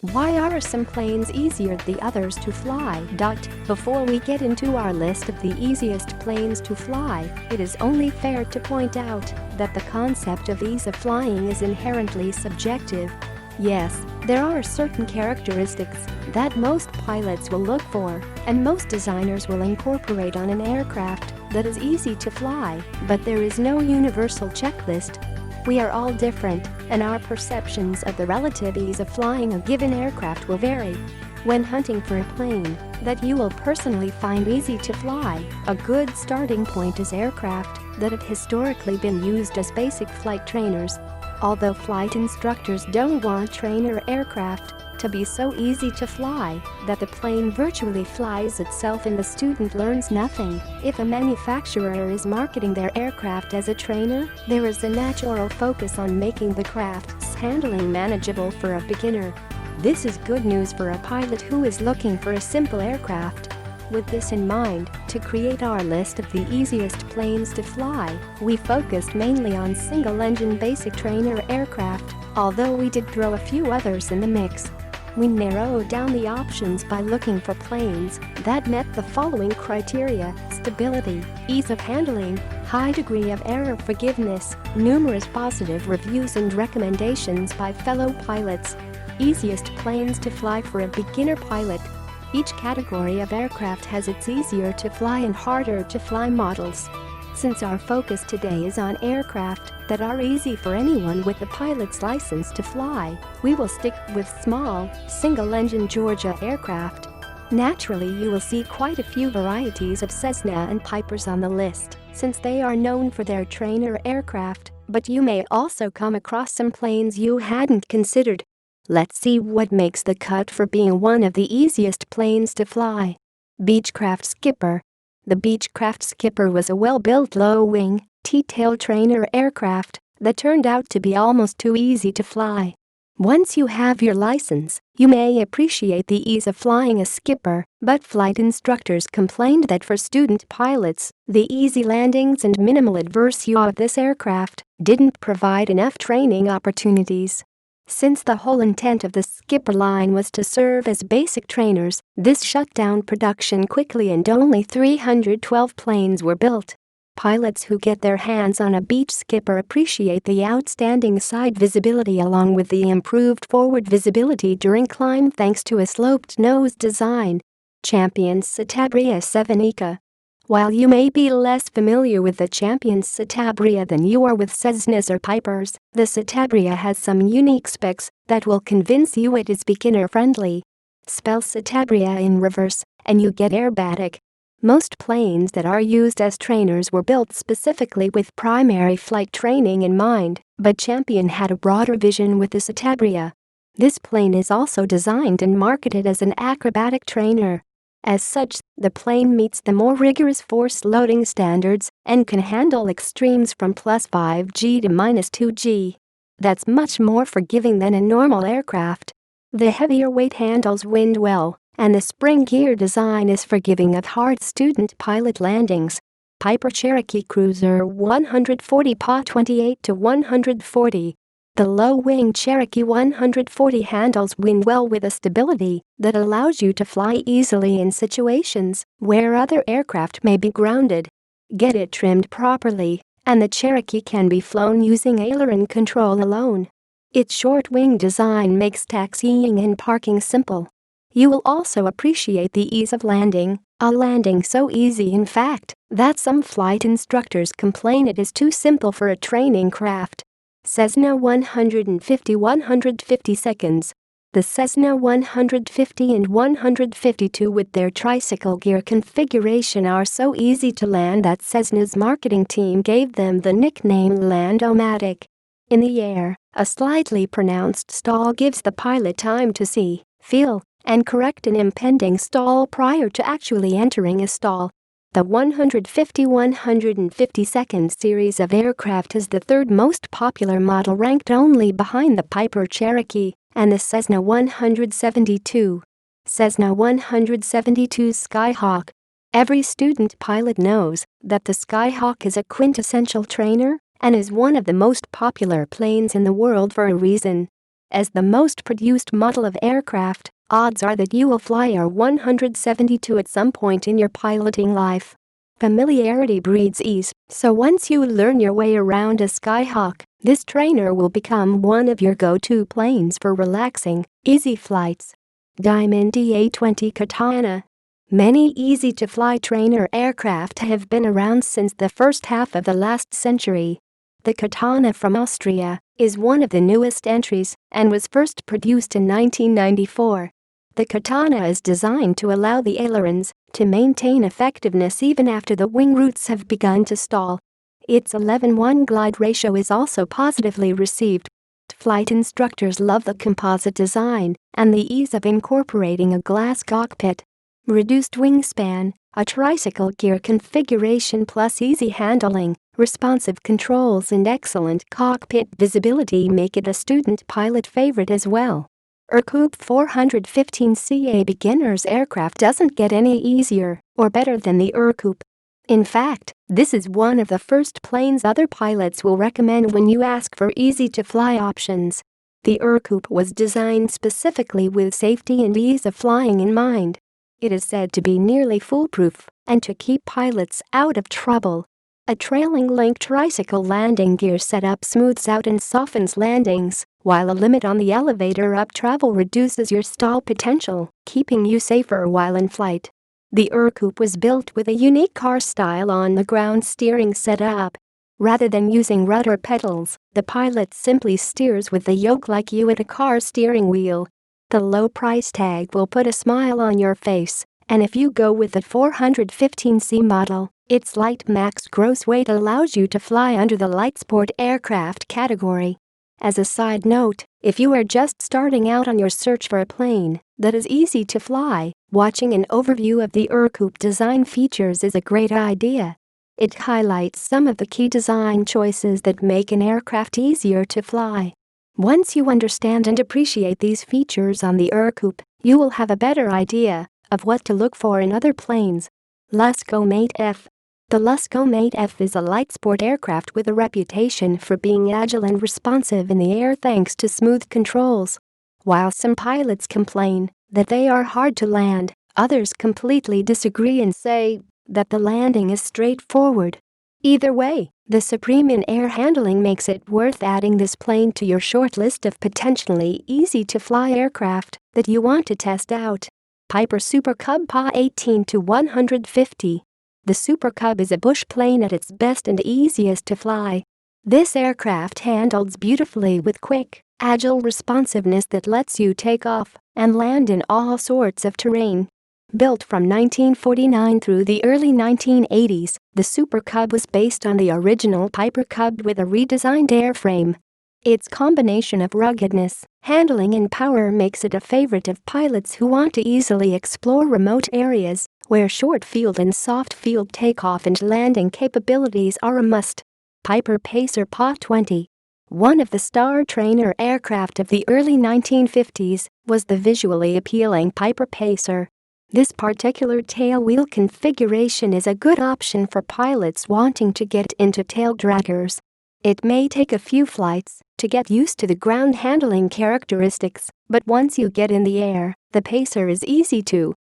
Why are some planes easier than the others to fly? Before we get into our list of the easiest planes to fly, it is only fair to point out that the concept of ease of flying is inherently subjective. Yes, there are certain characteristics that most pilots will look for, and most designers will incorporate on an aircraft that is easy to fly, but there is no universal checklist. We are all different, and our perceptions of the relative ease of flying a given aircraft will vary. When hunting for a plane that you will personally find easy to fly, a good starting point is aircraft that have historically been used as basic flight trainers. Although flight instructors don't want trainer aircraft to be so easy to fly that the plane virtually flies itself and the student learns nothing, if a manufacturer is marketing their aircraft as a trainer, there is a natural focus on making the craft's handling manageable for a beginner. This is good news for a pilot who is looking for a simple aircraft. With this in mind, to create our list of the easiest planes to fly, we focused mainly on single-engine basic trainer aircraft, although we did throw a few others in the mix. We narrowed down the options by looking for planes that met the following criteria: stability, ease of handling, high degree of error forgiveness, numerous positive reviews and recommendations by fellow pilots. Easiest planes to fly for a beginner pilot. Each category of aircraft has its easier to fly and harder to fly models. Since our focus today is on aircraft that are easy for anyone with a pilot's license to fly, we will stick with small, single-engine Georgia aircraft. Naturally, you will see quite a few varieties of Cessna and Pipers on the list, since they are known for their trainer aircraft, but you may also come across some planes you hadn't considered. Let's see what makes the cut for being one of the easiest planes to fly. Beechcraft Skipper. The Beechcraft Skipper was a well-built low-wing, T-tail trainer aircraft that turned out to be almost too easy to fly. Once you have your license, you may appreciate the ease of flying a Skipper, but flight instructors complained that for student pilots, the easy landings and minimal adverse yaw of this aircraft didn't provide enough training opportunities. Since the whole intent of the Skipper line was to serve as basic trainers, this shut down production quickly and only 312 planes were built. Pilots who get their hands on a Beech Skipper appreciate the outstanding side visibility along with the improved forward visibility during climb thanks to a sloped nose design. Champion Citabria 7ECA. While you may be less familiar with the Champion Citabria than you are with Cessnas or Pipers, the Citabria has some unique specs that will convince you it is beginner-friendly. Spell Citabria in reverse, and you get aerobatic. Most planes that are used as trainers were built specifically with primary flight training in mind, but Champion had a broader vision with the Citabria. This plane is also designed and marketed as an acrobatic trainer. As such, the plane meets the more rigorous force loading standards and can handle extremes from +5G to -2G. That's much more forgiving than a normal aircraft. The heavier weight handles wind well, and the spring gear design is forgiving of hard student pilot landings. Piper Cherokee Cruiser 140 PA 28 to 140. The low-wing Cherokee 140 handles wind well with a stability that allows you to fly easily in situations where other aircraft may be grounded. Get it trimmed properly, and the Cherokee can be flown using aileron control alone. Its short wing design makes taxiing and parking simple. You will also appreciate the ease of landing, a landing so easy in fact that some flight instructors complain it is too simple for a training craft. Cessna 150 seconds. The Cessna 150 and 152 with their tricycle gear configuration are so easy to land that Cessna's marketing team gave them the nickname Land-O-Matic. In the air, a slightly pronounced stall gives the pilot time to see, feel, and correct an impending stall prior to actually entering a stall. The 150 second series of aircraft is the third most popular model, ranked only behind the Piper Cherokee and the Cessna 172. Cessna 172 Skyhawk. Every student pilot knows that the Skyhawk is a quintessential trainer and is one of the most popular planes in the world for a reason. As the most produced model of aircraft, odds are that you will fly a 172 at some point in your piloting life. Familiarity breeds ease, so once you learn your way around a Skyhawk, this trainer will become one of your go-to planes for relaxing, easy flights. Diamond DA-20 Katana. Many easy-to-fly trainer aircraft have been around since the first half of the last century. The Katana from Austria is one of the newest entries and was first produced in 1994. The Katana is designed to allow the ailerons to maintain effectiveness even after the wing roots have begun to stall. Its 11:1 glide ratio is also positively received. Flight instructors love the composite design and the ease of incorporating a glass cockpit. Reduced wingspan, a tricycle gear configuration plus easy handling, responsive controls and excellent cockpit visibility make it a student pilot favorite as well. Ercoupe 415C, a beginner's aircraft, doesn't get any easier or better than the Ercoupe. In fact, this is one of the first planes other pilots will recommend when you ask for easy-to-fly options. The Ercoupe was designed specifically with safety and ease of flying in mind. It is said to be nearly foolproof and to keep pilots out of trouble. A trailing link tricycle landing gear setup smooths out and softens landings, while a limit on the elevator up travel reduces your stall potential, keeping you safer while in flight. The Ercoupe was built with a unique car-style on-the-ground steering setup. Rather than using rudder pedals, the pilot simply steers with the yoke like you at a car steering wheel. The low price tag will put a smile on your face, and if you go with the 415C model, its light max gross weight allows you to fly under the light sport aircraft category. As a side note, if you are just starting out on your search for a plane that is easy to fly, watching an overview of the Ercoupe design features is a great idea. It highlights some of the key design choices that make an aircraft easier to fly. Once you understand and appreciate these features on the Ercoupe, you will have a better idea of what to look for in other planes. Lusco Mate F. The Lusco Mate F is a light sport aircraft with a reputation for being agile and responsive in the air thanks to smooth controls. While some pilots complain that they are hard to land, others completely disagree and say that the landing is straightforward. Either way, the supreme in-air handling makes it worth adding this plane to your short list of potentially easy-to-fly aircraft that you want to test out. Piper Super Cub PA 18-150. The Super Cub is a bush plane at its best and easiest to fly. This aircraft handles beautifully with quick, agile responsiveness that lets you take off and land in all sorts of terrain. Built from 1949 through the early 1980s, the Super Cub was based on the original Piper Cub with a redesigned airframe. Its combination of ruggedness, handling and power makes it a favorite of pilots who want to easily explore remote areas where short field and soft field takeoff and landing capabilities are a must. Piper Pacer PA 20. One of the star trainer aircraft of the early 1950s was the visually appealing Piper Pacer. This particular tailwheel configuration is a good option for pilots wanting to get into tail draggers. It may take a few flights to get used to the ground handling characteristics, but once you get in the air, the Pacer is easy to